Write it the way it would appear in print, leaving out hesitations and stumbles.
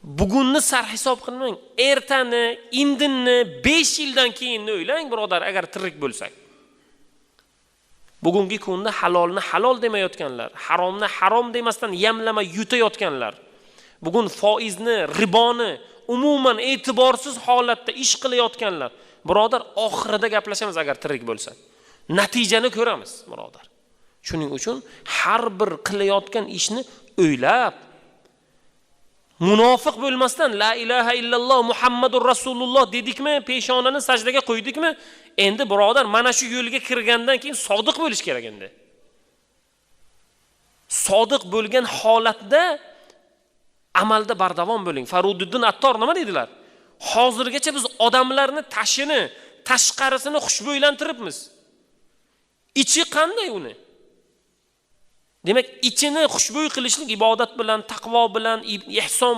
bugunni sarhisob qilmang, ertani, indinni, 5 yildan keyinni o'ylang, birodar, agar tirik bo'lsak. Bugungi kunda halolni halol demayotganlar, haromni harom demasdan yamlama yutayotganlar. Bugun foizni, riboni umuman e'tiborsiz holatda ish qilayotganlar. Birodar, oxirida gaplashamiz agar tirik bo'lsa. Natijani ko'ramiz, birodar. Shuning uchun har bir qilayotgan ishni o'ylab, munofiq bo'lmasdan la ilaha illalloh Muhammadur Rasululloh dedikmi, peshonani sajdaga qo'ydikmi, endi birodar mana shu yo'lga kirgandan keyin sodiq bo'lish kerak endi. Sodiq bo'lgan holatda amalda bardavom bo'ling. Farududdin Attor nima dedilar? Hozirgacha biz odamlarni tashini, tashqarisini xushbo'ylantiribmiz. Ichi qanday uni? Demak, ichini xushbo'y qilishlik ibodat bilan, taqvo bilan, ihson